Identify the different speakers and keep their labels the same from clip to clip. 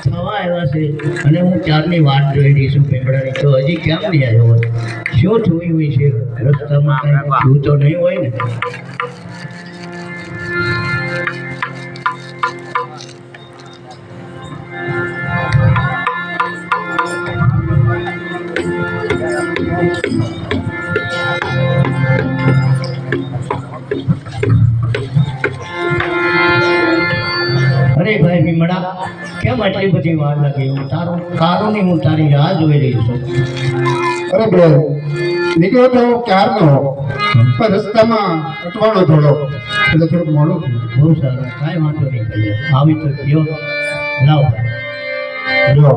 Speaker 1: થવા આવ્યા છે અને હું ચારની વાટ જોઈ રહી છું ભીમડાની, તો હજી કેમ નહીં આવ્યો હોય? શું થયું હોય છે રસ્તામાં? કઈ થયું તો નહીં હોય ને? અરે ભાઈ ભીમડા, કેમ આટલી બધી વાર લાગી? હું તારી રાહ જોઈ રહી છું.
Speaker 2: અરે બેન, નીકળ્યો તો ક્યારનો, પણ રસ્તામાં અટવાણો થોડો એટલે થોડુંક મોડું થયું.
Speaker 1: બહુ સારું, કાંઈ વાંધો નહીં. કહીએ આવી તો ગયો. લાવ
Speaker 2: જો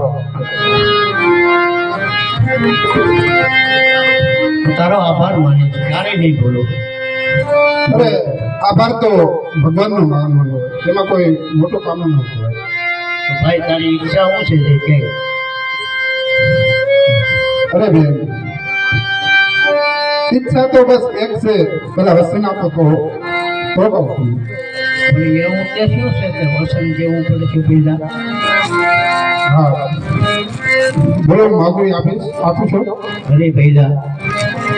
Speaker 1: હું તારો આભાર માનું છું, ક્યારેય નહીં ભૂલું.
Speaker 2: અરે આભાર તો ભગવાનનો માનવાનો હોય, એમાં કોઈ મોટું કામ ન હોય.
Speaker 1: તો ભાઈ તારી ઈચ્છા શું છે તે કે?
Speaker 2: અરે બેન, ઈચ્છા તો બસ એક છે, પેલા વસન આપો તો કહું.
Speaker 1: પણ એવું તે શું છે કે વસન જેવું પડે છે બીજા?
Speaker 2: હા બોલો, માગું આપું છું.
Speaker 1: અરે ભૈલા,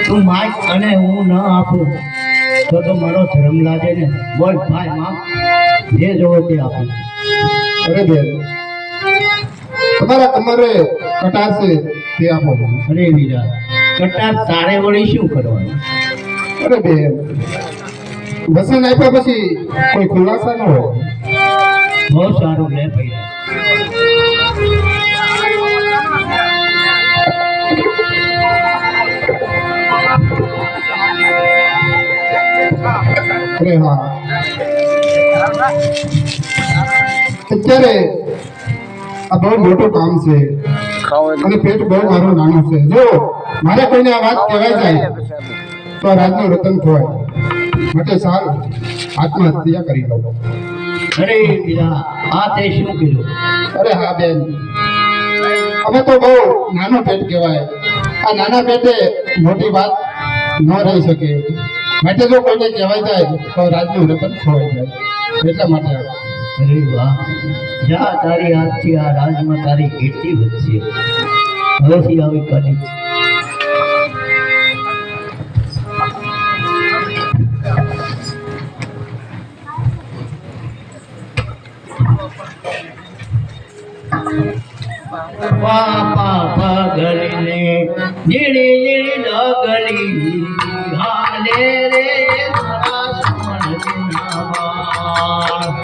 Speaker 1: તું માગ અને હું ન આપું તો મારો ધર્મ લાગે ને. બોલ ભાઈ, માગ, જે જોવો તે આપું.
Speaker 2: અરે બેન, તમારા કમરે કટાર છે તે આપો.
Speaker 1: અરે વીરા, કટાર તારે વળી શું કરવાનું?
Speaker 2: અરે બેન, વસન આપ્યા પછી કોઈ ખુલાસા ન હોય.
Speaker 1: બહુ સારું, લે ભૈલા.
Speaker 2: અરે હા, અત્યારે આ બહુ મોટું કામ છે અને પેટ બહુ મારું નાનું છે. જો મારે કોઈને આ વાત કહેવાય જાય તો આ રાજનું રતન ખોવાય, માટે સારું આત્મહત્યા કરી લો.
Speaker 1: અરે વીરા, આ તે શું કીધું?
Speaker 2: અરે હા બેન, અમે તો બહુ નાનું પેટ કહેવાય. આ નાના પેટે મોટી વાત ન રહી શકે, માટે જો કોઈને કહેવાય જાય તો રાજનું રતન ખોવાઈ જાય, એટલા માટે.
Speaker 1: અરે વાહ, જા, તારી હાથથી આ રાજમાં તારી કીર્તિ વધશે. હવેથી આવી કરી. પાપા પગલીને જીણી જીણી ડગલી હાલે રે મારા સમણના વાળ.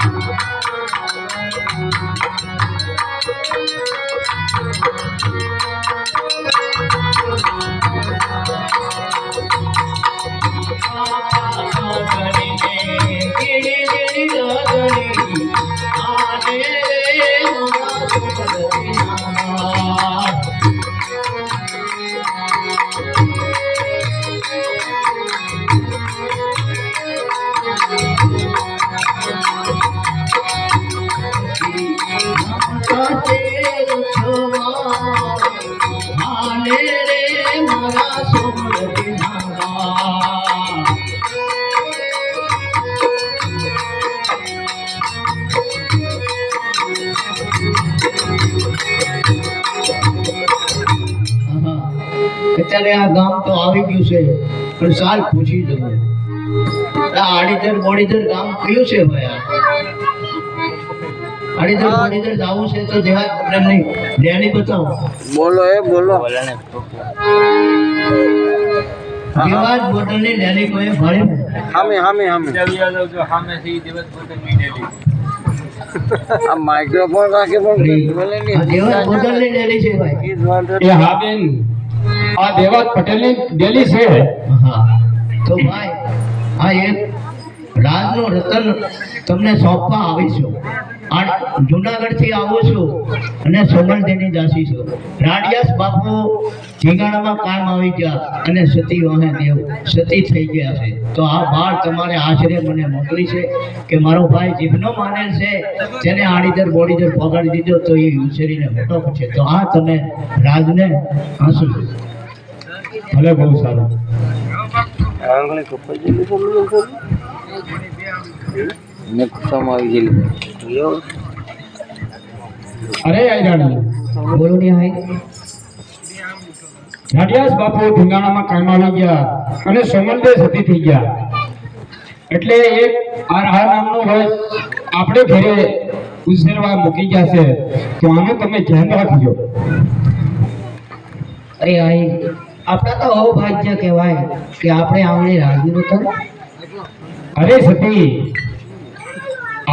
Speaker 1: અત્યારે આ ગામ તો આવી ગયું છે, પણ સાલ પૂછી જવું આ આડીદર બોડીદર ગામ કયું છે ભાઈ? આડીદર બોડીદર જાવું છે તો જેવા પ્રોબ્લેમ નહીં, ડેલી બતાવો.
Speaker 3: બોલો બોલો.
Speaker 1: જેવા જ બોટલની ડેલી કોઈ ભરે ને.
Speaker 3: હામે આ માઇક્રોફોન રાખે પણ બોલે નહીં.
Speaker 1: જેવા જ બોટલની ડેલી છે ભાઈ.
Speaker 2: એ હા બેન, આ દેવાત પટેલની ડેલી છે.
Speaker 1: હા તો ભાઈ, આ એક રાજનું રતન તમને સોંપવા આવીશું. જુનાગઢ થી આવું છું અને સોમલદેની દાસી છું. રાડિયાસ બાપુ ઠેકાણામાં કામ આવી ગયા અને સતી વહે દેવ સતી થઈ ગયા છે. તો આ બાળ તમારે આશરે મને મોકલી છે કે મારો ભાઈ જીભનો માનેલ છે, તેને આડીદર બોડીદર પગાડી દીધો તો એ ઉછેરીને મોટો છે. તો આ તમે રાજને હાંસુ.
Speaker 2: ભલે, બહુ સારું.
Speaker 3: આંગળી કપાઈ ગયેલી તો મેં કુસામાં આવી ગયેલી.
Speaker 2: અરે આયરાણી
Speaker 1: બોલો ને હાય
Speaker 2: રાડિયાસ બાપુ ધીંગાણામાં કામ આવી ગયા અને સોમલદે સતી થઈ ગયા એટલે એક આ નામનો રસ આપણે ઘરે ઉછેરવા મૂકી ગયા છે તો આનું તમે ધ્યાન રાખજો.
Speaker 1: અરે હાય આપણા તો અભાગ્ય કહેવાય કે આપણે આમને રાજનું રતન.
Speaker 2: અરે સતી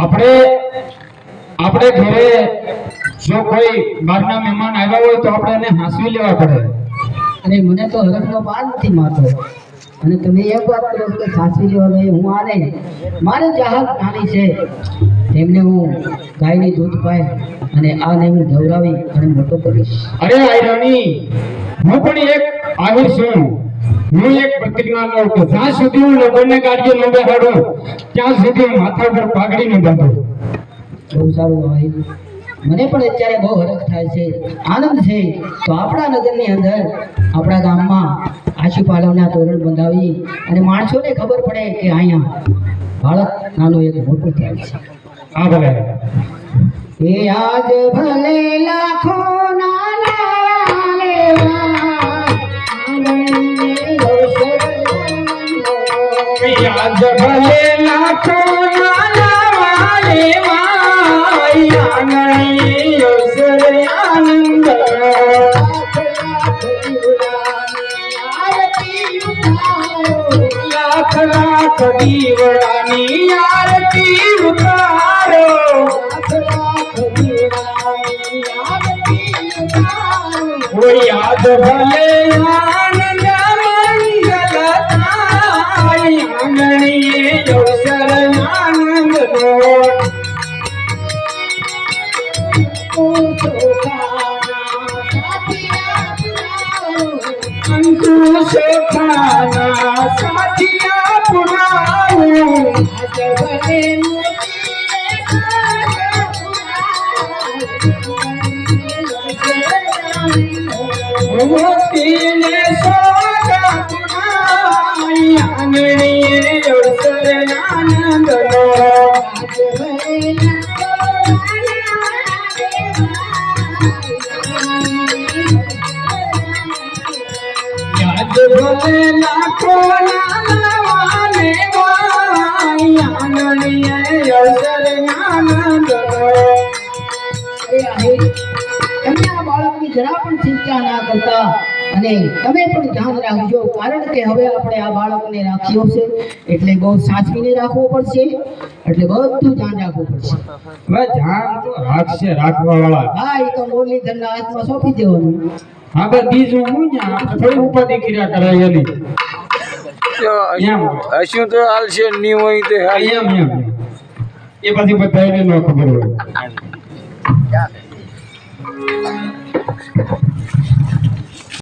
Speaker 2: આપણે ઘરે જો કોઈ બહારના મહેમાન આવ્યા હોય તો આપણે એને હાંસવી લેવા પડે.
Speaker 1: અને મને તો હરખનો પાર નથી મારતો અને તમે એક વાત કરો છો કે સાચી લેવા દઈએ. હું આને મારે જહાજ નાની છે તેમને હું ગાયની દૂધ પાય અને આને હું ધવરાવી અને મોટો કરીશ.
Speaker 2: અરે આયરાણી હું પણ એક આહિર છું. હું એક પ્રતિજ્ઞા લઉં કે જ્યાં સુધી હું લોકોને ગાડીએ ન બેસાડું ત્યાં સુધી હું માથા પર પાઘડી ન બાંધું.
Speaker 1: બહુ સારું ભાઈ. મને પણ અત્યારે બહુ હરખ થાય છે, આનંદ છે. તો આપણા નગરની અંદર આપણા ગામમાં આશુપાલવના તોરણ બંધાવી અને માણસોને ખબર પડે કે અહીંયા બાળક નાનો એક મોટો થાય છે.
Speaker 2: હા ભલે.
Speaker 1: એ આજ ભલે લાખો નાના લેવા
Speaker 2: આજ ભલે લાખો નાના લેવાય આંગણે અવસર આનંદ. લાખ લાખ દીવડાની આરતી ઉતારો. કોઈ આજ ભલે આનંદ મંગલ થાય આંગણે અવસર આનંદનો. અંકુ શોખાના સાથિયા પુરાવું. મોતીને સોગા પુરાય આંગણે અવસર આનંદનો. યાદ ભલે લાખો નાના લેવાય આંગણે અવસર આનંદનો.
Speaker 1: તમે આ બાળકની જરા પણ ચિંતા ના કરતા અને તમે પણ ધ્યાન રાખજો, કારણ કે હવે આપણે આ બાળકને રાખ્યો છે એટલે બહુ સાચવીને રાખવું પડશે. એટલે બધું ધ્યાન રાખવું પડશે.
Speaker 2: હવે ધ્યાન તો રાખશે રાખવા વાળા.
Speaker 1: હા, એ તો મુરલીધરના હાથમાં સોંપી દેવાનું.
Speaker 2: હા બસ બીજું હું ત્યાં આપણે થોડી ઉપાધિ કર્યા કરાય એની.
Speaker 3: હશું તો હાલશે નહીં હોય તો હાલ.
Speaker 2: એમ એ પછી બધાને ન ખબર હોય.